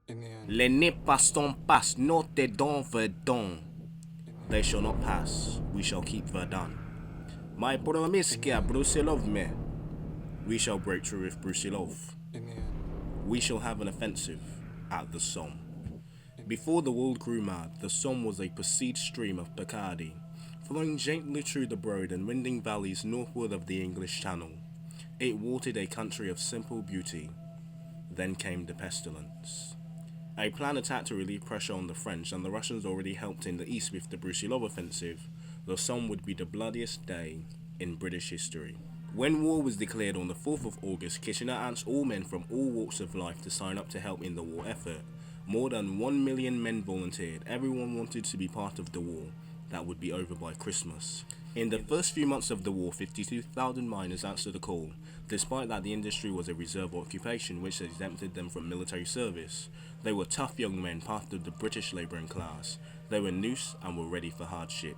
in the end, Les ne passeront pas, not they don't Verdun. They shall not pass, we shall keep Verdun. My in promise the à end, Brusilov me. We shall break through with Brusilov. in the end, We shall have an offensive at the Somme. in the Before the world grew mad, the Somme was a perceived stream of Picardy, flowing gently through the broad and winding valleys northward of the English Channel. It watered a country of simple beauty. Then came the pestilence. A planned attack to relieve pressure on the French, and the Russians already helped in the east with the Brusilov offensive. The Somme would be the bloodiest day in British history. When war was declared on the 4th of August, Kitchener asked all men from all walks of life to sign up to help in the war effort. More than 1 million men volunteered. Everyone wanted to be part of the war that would be over by Christmas. In the first few months of the war, 52,000 miners answered the call, despite that the industry was a reserve occupation which exempted them from military service. They were tough young men, part of the British labouring class. They were noose and were ready for hardship.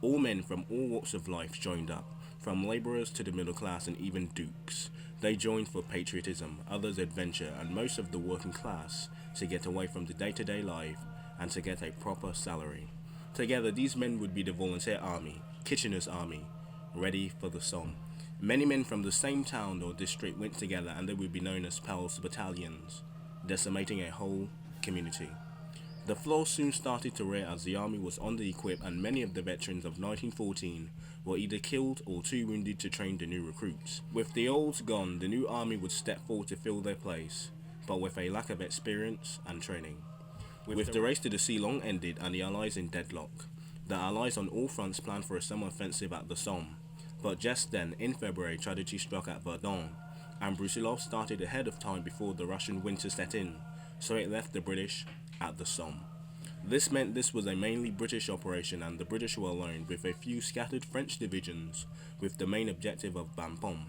All men from all walks of life joined up, from labourers to the middle class and even dukes. They joined for patriotism, others adventure, and most of the working class to get away from the day-to-day life and to get a proper salary. Together, these men would be the volunteer army, Kitchener's army, ready for the Somme. Many men from the same town or district went together and they would be known as Pals battalions, decimating a whole community. The floor soon started to rear as the army was under-equipped and many of the veterans of 1914 were either killed or too wounded to train the new recruits. With the old gone, the new army would step forward to fill their place, but with a lack of experience and training. With the race to the sea long ended and the Allies in deadlock, the Allies on all fronts planned for a summer offensive at the Somme. But just then, in February, tragedy struck at Verdun, and Brusilov started ahead of time before the Russian winter set in, so it left the British at the Somme. This meant this was a mainly British operation and the British were alone with a few scattered French divisions with the main objective of Bapaume.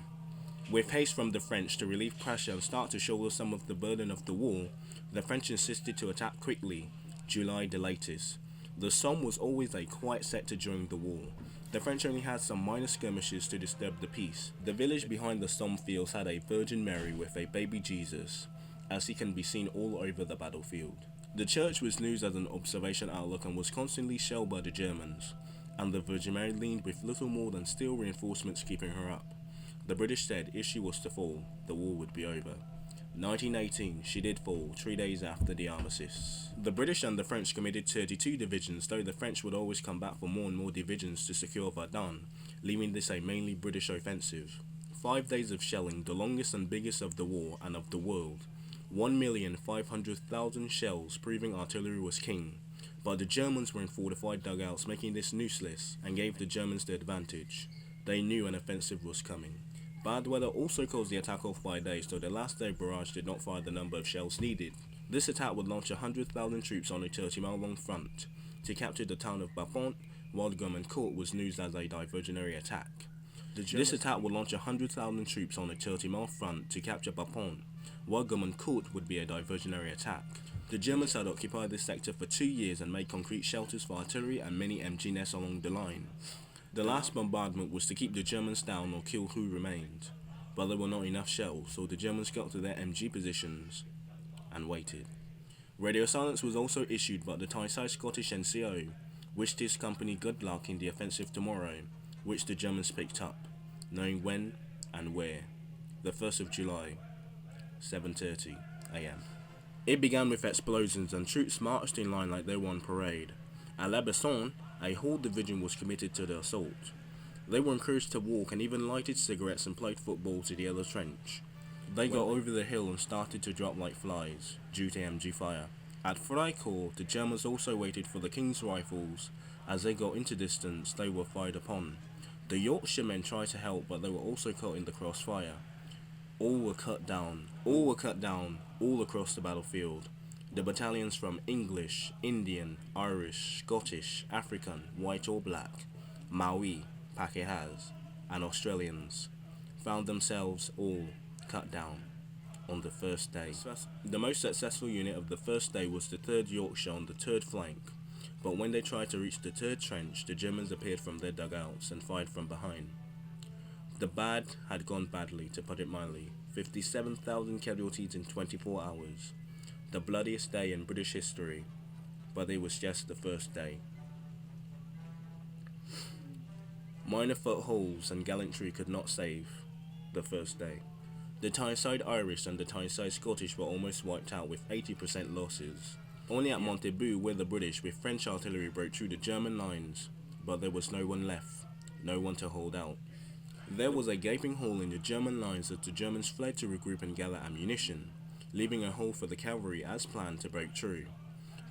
With haste from the French to relieve pressure and start to shoulder some of the burden of the war, the French insisted to attack quickly, July the latest. The Somme was always a quiet sector during the war. The French only had some minor skirmishes to disturb the peace. The village behind the Somme fields had a Virgin Mary with a baby Jesus, as he can be seen all over the battlefield. The church was used as an observation outlook and was constantly shelled by the Germans, and the Virgin Mary leaned with little more than steel reinforcements keeping her up. The British said if she was to fall, the war would be over. 1918, she did fall 3 days after the armistice. The British and the French committed 32 divisions, though the French would always come back for more and more divisions to secure Verdun, leaving this a mainly British offensive. 5 days of shelling, the longest and biggest of the war and of the world. 1,500,000 shells, proving artillery was king. But the Germans were in fortified dugouts, making this useless, and gave the Germans the advantage. They knew an offensive was coming. Bad weather also caused the attack off by days, so the last day barrage did not fire the number of shells needed. This attack would launch 100,000 troops on a 30-mile-long front. To capture the town of Bapaume, Magnum and Court was used as a diversionary attack. This attack would launch 100,000 troops on a 30-mile front to capture Bapaume. Magnum and Court would be a diversionary attack. The Germans had occupied this sector for 2 years and made concrete shelters for artillery and many empty nests along the line. The last bombardment was to keep the Germans down or kill who remained, but there were not enough shells, so the Germans got to their MG positions and waited. Radio silence was also issued, but the Tyneside Scottish NCO wished his company good luck in the offensive tomorrow, which the Germans picked up, knowing when and where. The 1st of July, 7:30 AM. It began with explosions and troops marched in line like they were on parade. At La Besson, a whole division was committed to the assault. They were encouraged to walk and even lighted cigarettes and played football to the other trench. They got over the hill and started to drop like flies, due to MG fire. At Fricourt, the Germans also waited for the King's Rifles. As they got into distance, they were fired upon. The Yorkshiremen tried to help, but they were also caught in the crossfire. All were cut down, all across the battlefield. The battalions from English, Indian, Irish, Scottish, African, white or black, Maori, Pakehas, and Australians found themselves all cut down on the first day. The most successful unit of the first day was the 3rd Yorkshire on the 3rd flank, but when they tried to reach the 3rd trench, the Germans appeared from their dugouts and fired from behind. The bad had gone badly, to put it mildly. 57,000 casualties in 24 hours. the bloodiest day in British history, but it was just the first day. Minor footholds and gallantry could not save the first day. The Tyneside Irish and the Tyneside Scottish were almost wiped out with 80% losses. Only at Montauban where the British with French artillery broke through the German lines, but there was no one left, no one to hold out. There was a gaping hole in the German lines as the Germans fled to regroup and gather ammunition, leaving a hole for the cavalry as planned to break through.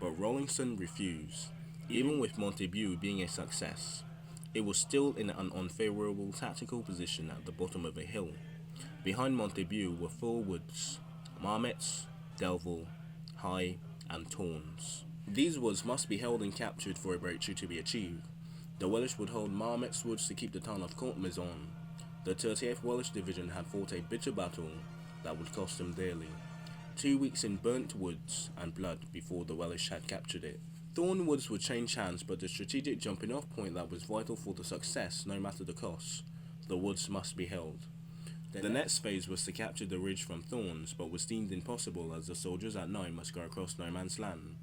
But Rawlinson refused. Even with Montauban being a success, it was still in an unfavourable tactical position at the bottom of a hill. Behind Montauban were four woods: Marmetz, Delville, High, and Torns. These woods must be held and captured for a breakthrough to be achieved. The Welsh would hold Marmetz woods to keep the town of Court-Maison. The 30th Welsh Division had fought a bitter battle that would cost them dearly. 2 weeks in burnt woods and blood before the Welsh had captured it. Thorn Woods would change hands, but the strategic jumping off point that was vital for the success, no matter the cost. The woods must be held. The next phase was to capture the ridge from Thorns, but was deemed impossible as the soldiers at night must go across no man's land.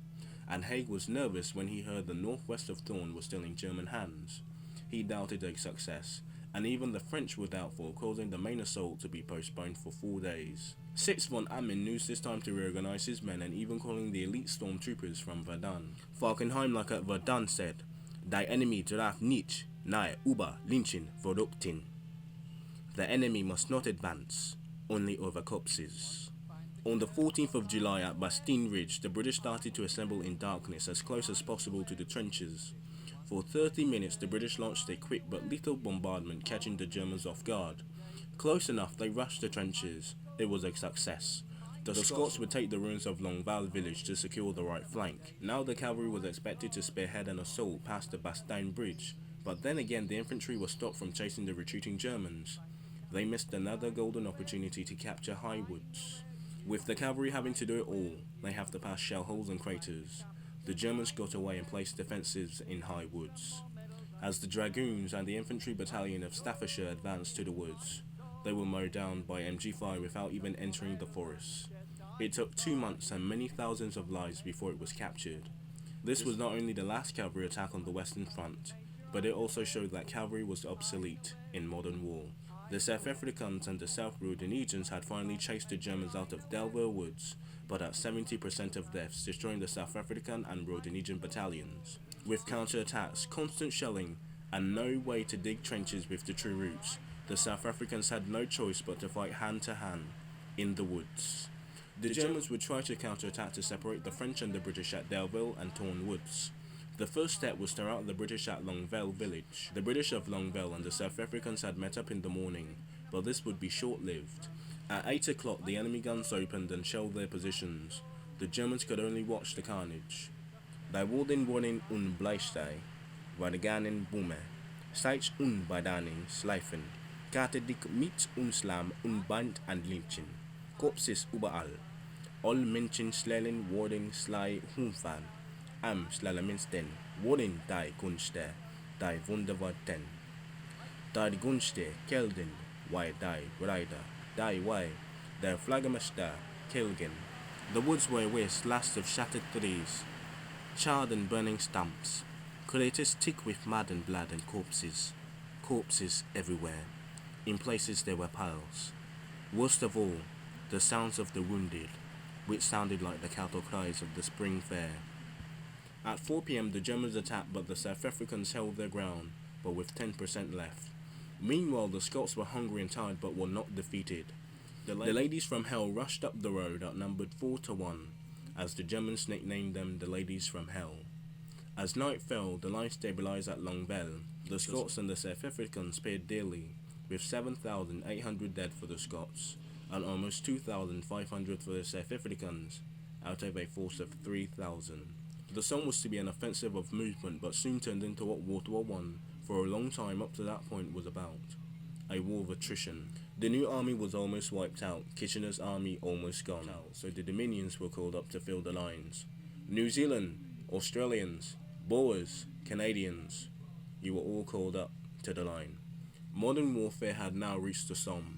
And Haig was nervous when he heard the northwest of Thorn was still in German hands. He doubted their success, and even the French were doubtful, causing the main assault to be postponed for 4 days. 6th von Amin used this time to reorganize his men and even calling the elite stormtroopers from Verdun. Falkenhayn, like at Verdun, said, "Die enemy darf nicht nahe über Linchen vorrücken." The enemy must not advance, only over corpses. On the 14th of July at Bastille Ridge, the British started to assemble in darkness as close as possible to the trenches. For 30 minutes the British launched a quick but lethal bombardment, catching the Germans off guard. Close enough, they rushed the trenches. It was a success. The Scots would take the ruins of Longueval village to secure the right flank. Now the cavalry was expected to spearhead an assault past the Bastille Bridge, but then again the infantry was stopped from chasing the retreating Germans. They missed another golden opportunity to capture High Woods. With the cavalry having to do it all, they have to pass shell holes and craters. The Germans got away and placed defences in High Woods. As the dragoons and the infantry battalion of Staffordshire advanced to the woods, they were mowed down by MG fire without even entering the forest. It took 2 months and many thousands of lives before it was captured. This was not only the last cavalry attack on the Western Front, but it also showed that cavalry was obsolete in modern war. The South Africans and the South Rhodesians had finally chased the Germans out of Delville Woods, but at 70% of deaths, destroying the South African and Rhodesian battalions. With counterattacks, constant shelling, and no way to dig trenches with the true routes, the South Africans had no choice but to fight hand to hand in the woods. The Germans would try to counterattack to separate the French and the British at Delville and Torn Woods. The first step was to rout the British at Longueval village. The British of Longueval and the South Africans had met up in the morning, but this would be short-lived. At 8 o'clock the enemy guns opened and shelled their positions. The Germans could only watch the carnage. Die wurden unbleichstei, Warganen Bume, Steits unbeidaning Schleifen, Karte dick mit Slam Band and Lynchen, Corpses überall, all Menschen schnellen wurden Slei Humfan. Am Schlaminsten, Worin die Gunste, die Wunderworten. Die Gunste, Kelden, why die Rider, die why, der Flaggermeister, Kelgen. The woods were a waste last of shattered trees, charred and burning stumps, craters thick with mud and blood and corpses. Corpses everywhere. In places there were piles. Worst of all, the sounds of the wounded, which sounded like the cattle cries of the spring fair. At 4 p.m. the Germans attacked, but the South Africans held their ground, but with 10% left. Meanwhile, the Scots were hungry and tired, but were not defeated. The ladies from Hell rushed up the road, outnumbered 4-1, as the Germans nicknamed them the Ladies from Hell. As night fell, the line stabilized at Longueval. The Scots and the South Africans paid dearly, with 7,800 dead for the Scots, and almost 2,500 for the South Africans, out of a force of 3,000. The Somme was to be an offensive of movement, but soon turned into what World War I, for a long time up to that point, was about. A war of attrition. The new army was almost wiped out, Kitchener's army almost gone out, so the Dominions were called up to fill the lines. New Zealand, Australians, Boers, Canadians, you were all called up to the line. Modern warfare had now reached the Somme.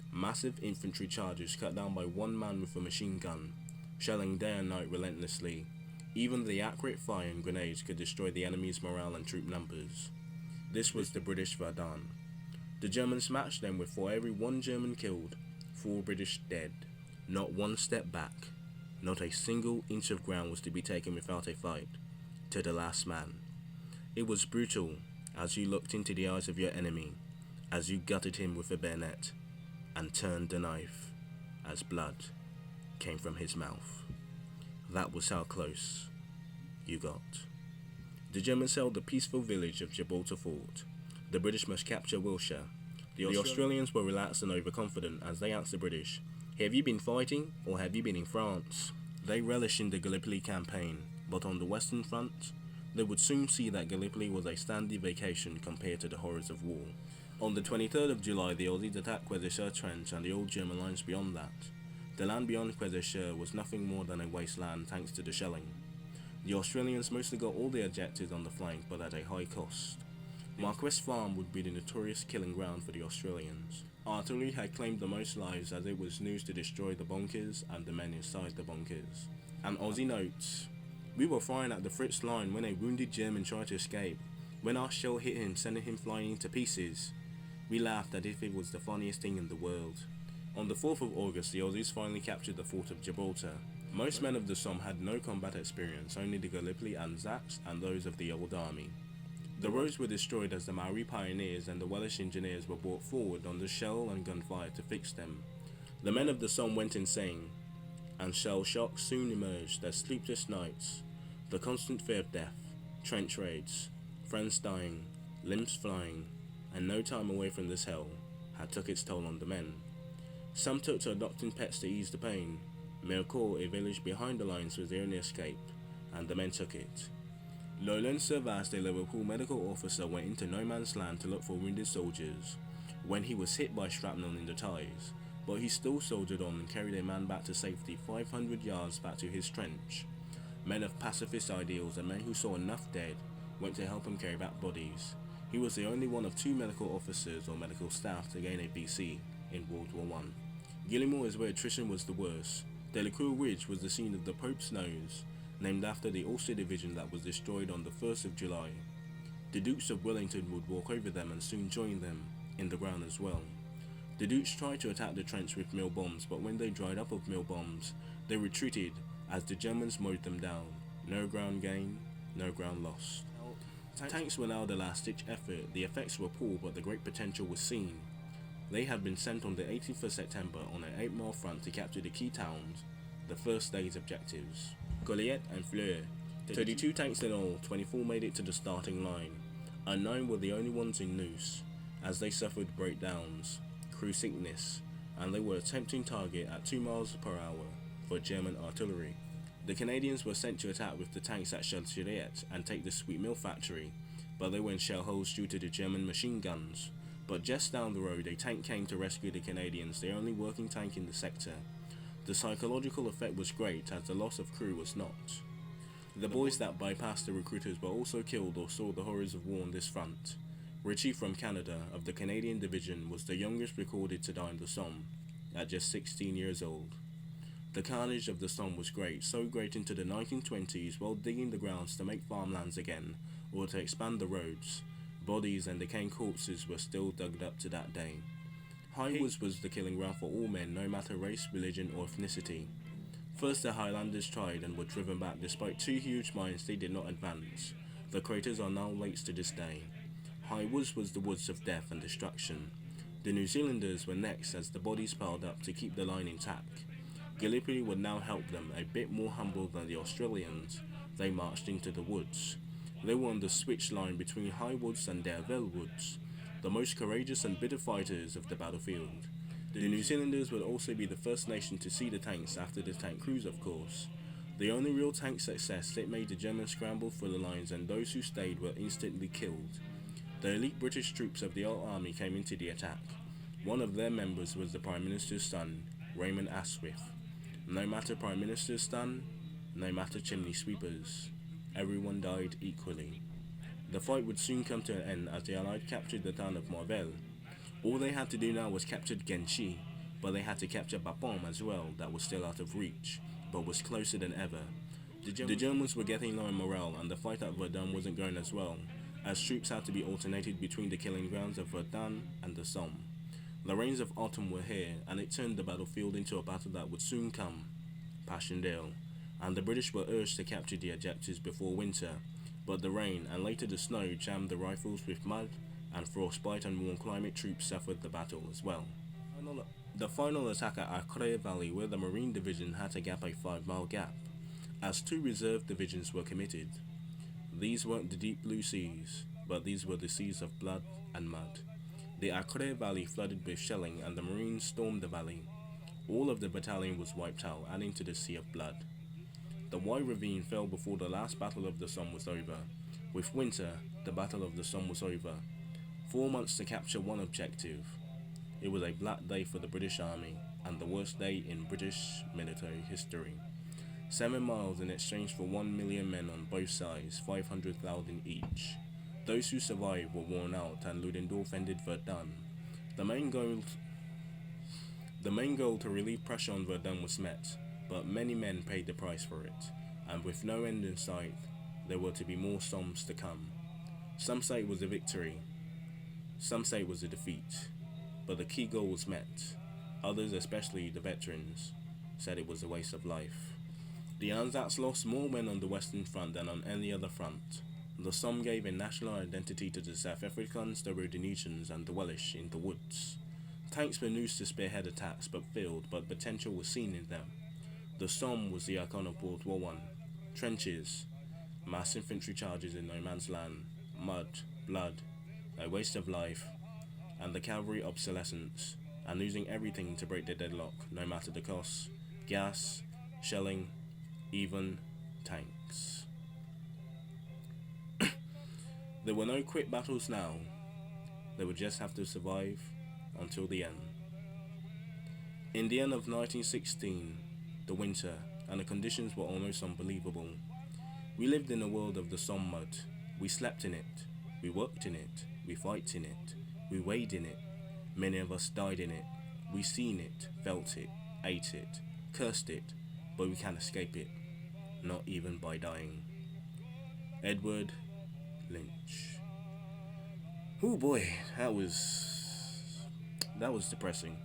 Massive infantry charges cut down by one man with a machine gun. shelling day and night relentlessly. Even the accurate fire and grenades could destroy the enemy's morale and troop numbers. This was the British Verdun. The Germans matched them with for every one German killed, 4 British dead. Not one step back. Not a single inch of ground was to be taken without a fight, to the last man. It was brutal as you looked into the eyes of your enemy, as you gutted him with a bayonet, and turned the knife, as blood came from his mouth. That was how close you got. The Germans held the peaceful village of Gibraltar Fort. The British must capture Wiltshire. The Australians were relaxed and overconfident as they asked the British, "Have you been fighting, or have you been in France?" They relished in the Gallipoli campaign, but on the Western Front, they would soon see that Gallipoli was a standard vacation compared to the horrors of war. On the 23rd of July, the Aussies attacked Quetzalcoatl Trench and the old German lines beyond that. The land beyond Quetzalcoatl was nothing more than a wasteland thanks to the shelling. The Australians mostly got all their objectives on the flank, but at a high cost. Marquess Farm would be the notorious killing ground for the Australians. Artillery had claimed the most lives as it was used to destroy the bunkers and the men inside the bunkers. And Aussie notes, "We were firing at the Fritz line when a wounded German tried to escape. When our shell hit him, sending him flying into pieces, we laughed as if it was the funniest thing in the world." On the 4th of August, the Aussies finally captured the fort of Gibraltar. Most men of the Somme had no combat experience, only the Gallipoli Anzacs and those of the old army. The roads were destroyed as the Maori pioneers and the Welsh engineers were brought forward under shell and gunfire to fix them. The men of the Somme went insane, and shell shock soon emerged as sleepless nights, the constant fear of death, trench raids, friends dying, limbs flying, and no time away from this hell had took its toll on the men. Some took to adopting pets to ease the pain. Mircourt, a village behind the lines, was the only escape, and the men took it. Lowland Servas, a Liverpool medical officer, went into no man's land to look for wounded soldiers when he was hit by shrapnel in the thighs, but he still soldiered on and carried a man back to safety 500 yards back to his trench. Men of pacifist ideals and men who saw enough dead went to help him carry back bodies. He was the only one of 2 medical officers or medical staff to gain a BC in World War I. Gillimore is where attrition was the worst. Delacour Ridge was the scene of the Pope's Nose, named after the Ulster Division that was destroyed on the 1st of July. The Dukes of Wellington would walk over them and soon join them in the ground as well. The Dukes tried to attack the trench with mill bombs, but when they dried up of mill bombs, they retreated as the Germans mowed them down. No ground gain, no ground lost. Tanks were now the last-ditch effort. The effects were poor, but the great potential was seen. They had been sent on the 18th of September on an 8-mile front to capture the key towns, the first day's objectives. Goliath and Fleur. 32 tanks in all, 24 made it to the starting line, and 9 were the only ones in noose, as they suffered breakdowns, crew sickness, and they were a tempting target at 2 miles per hour for German artillery. The Canadians were sent to attack with the tanks at Châteauguay and take the Sweet Mill factory, but they were in shell holes due to the German machine guns. But just down the road, a tank came to rescue the Canadians, the only working tank in the sector. The psychological effect was great, as the loss of crew was not. The boys that bypassed the recruiters were also killed or saw the horrors of war on this front. Richie from Canada, of the Canadian Division, was the youngest recorded to die in the Somme, at just 16 years old. The carnage of the Somme was great, so great into the 1920s, while digging the grounds to make farmlands again, or to expand the roads. Bodies and decaying corpses were still dug up to that day. High Woods was the killing ground for all men, no matter race, religion, or ethnicity. First the Highlanders tried and were driven back. Despite 2 huge mines, they did not advance. The craters are now lakes to this day. High Woods was the woods of death and destruction. The New Zealanders were next as the bodies piled up to keep the line intact. Gallipoli would now help them. A bit more humble than the Australians, they marched into the woods. They were on the switch line between High Woods and Derville Woods, the most courageous and bitter fighters of the battlefield. The New Zealanders would also be the first nation to see the tanks after the tank crews, of course. The only real tank success, it made the Germans scramble for the lines, and those who stayed were instantly killed. The elite British troops of the old army came into the attack. One of their members was the Prime Minister's son, Raymond Asquith. No matter Prime Minister's son, no matter chimney sweepers, everyone died equally. The fight would soon come to an end as the Allied captured the town of Morvel. All they had to do now was capture Ginchy, but they had to capture Bapaume as well, that was still out of reach. but was closer than ever. The Germans were getting low in morale, and the fight at Verdun wasn't going as well, as troops had to be alternated between the killing grounds of Verdun and the Somme. The rains of autumn were here, and it turned the battlefield into a battle that would soon come, Passchendaele, and the British were urged to capture the objectives before winter, but the rain and later the snow jammed the rifles with mud, and frostbite and warm climate troops suffered the battle as well. The final attack at Acre Valley, where the Marine Division had to gap a 5-mile gap, as 2 reserve divisions were committed. These weren't the deep blue seas, but these were the seas of blood and mud. The Acre Valley flooded with shelling, and the Marines stormed the valley. All of the battalion was wiped out, adding to the sea of blood. The Y Ravine fell before the last Battle of the Somme was over. With winter, the Battle of the Somme was over. 4 months to capture one objective. It was a black day for the British Army, and the worst day in British military history. 7 miles in exchange for 1 million men on both sides, 500,000 each. Those who survived were worn out, and Ludendorff ended Verdun. The main goal to relieve pressure on Verdun was met, but many men paid the price for it, and with no end in sight, there were to be more Sommes to come. Some say it was a victory, some say it was a defeat, but the key goal was met. Others, especially the veterans, said it was a waste of life. The Anzacs lost more men on the Western Front than on any other front. The Somme gave a national identity to the South Africans, the Rhodesians, and the Welsh in the woods. Tanks were used to spearhead attacks but failed, but potential was seen in them. The Somme was the icon of World War I. Trenches, mass infantry charges in no man's land, mud, blood, a waste of life, and the cavalry obsolescence, and losing everything to break the deadlock, no matter the cost, gas, shelling, even tanks. There were no quick battles now. They would just have to survive until the end. In the end of 1916, the winter, and the conditions were almost unbelievable. We lived in a world of the Somme mud. We slept in it. We worked in it. We fight in it. We wade in it. Many of us died in it. We seen it, felt it, ate it, cursed it, but we can't escape it. Not even by dying. Edward Lynch. Oh boy, that was depressing.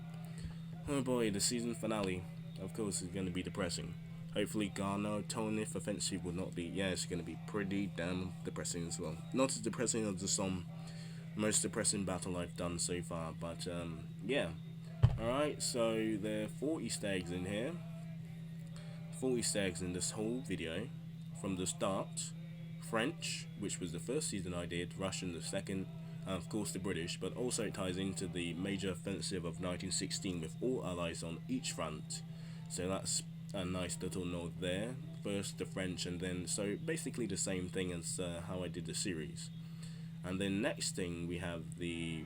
Oh boy, the season finale, of course, is going to be depressing. Hopefully Garner-Tonif offensive will not be, it's going to be pretty damn depressing as well. Not as depressing as the Somme, most depressing battle I've done so far, but yeah. Alright, so there are 4 Easter eggs in here. 4 Easter eggs in this whole video. From the start, French, which was the first season I did, Russian the second, and of course the British, but also it ties into the major offensive of 1916 with all allies on each front. So that's a nice little note there. First the French, and then, so basically the same thing as how I did the series. And then next thing we have the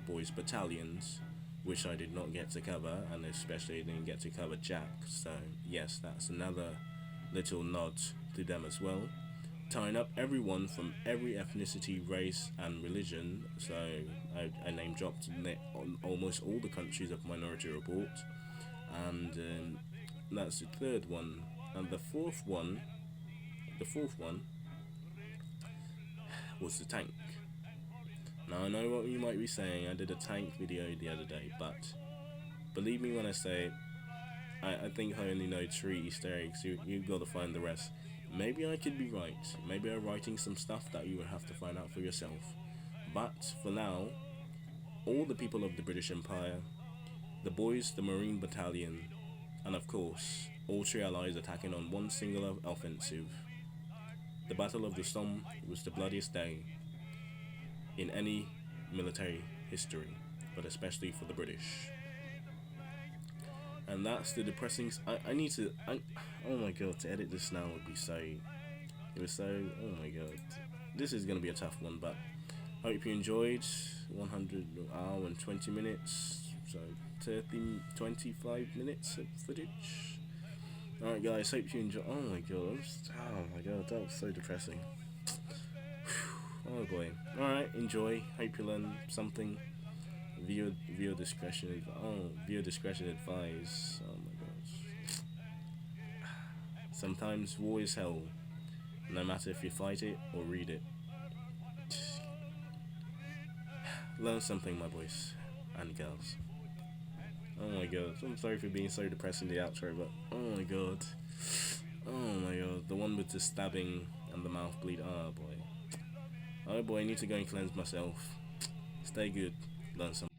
boys' battalions, which I did not get to cover, and especially didn't get to cover Jack. So yes, that's another little nod to them as well. Tying up everyone from every ethnicity, race, and religion. So I name dropped on almost all the countries of Minority Report, and that's the third one. And the fourth one was the tank. Now I know what you might be saying, I did a tank video the other day, but believe me when I say I think I only know 3 Easter eggs. You gotta find the rest. Maybe I could be right. Maybe I'm writing some stuff that you will have to find out for yourself. But for now, all the people of the British Empire, the boys, the Marine Battalion, and of course, all 3 allies attacking on one singular offensive. The Battle of the Somme was the bloodiest day in any military history, but especially for the British. And that's the depressing. Oh my god, to edit this now would be so. Oh my god, this is gonna be a tough one, but hope you enjoyed. 100 hour and 20 minutes, so 25 minutes of footage. Alright guys, hope you enjoy. Oh my god, that was so depressing. Oh boy. Alright, enjoy. Hope you learn something. Viewer discretion advised. Oh my gosh. Sometimes war is hell, no matter if you fight it or read it. Learn something, my boys and girls. Oh my god, I'm sorry for being so depressing the outro, but oh my god. Oh my god, the one with the stabbing and the mouth bleed. Oh boy. Oh boy, I need to go and cleanse myself. Stay good. Learn something.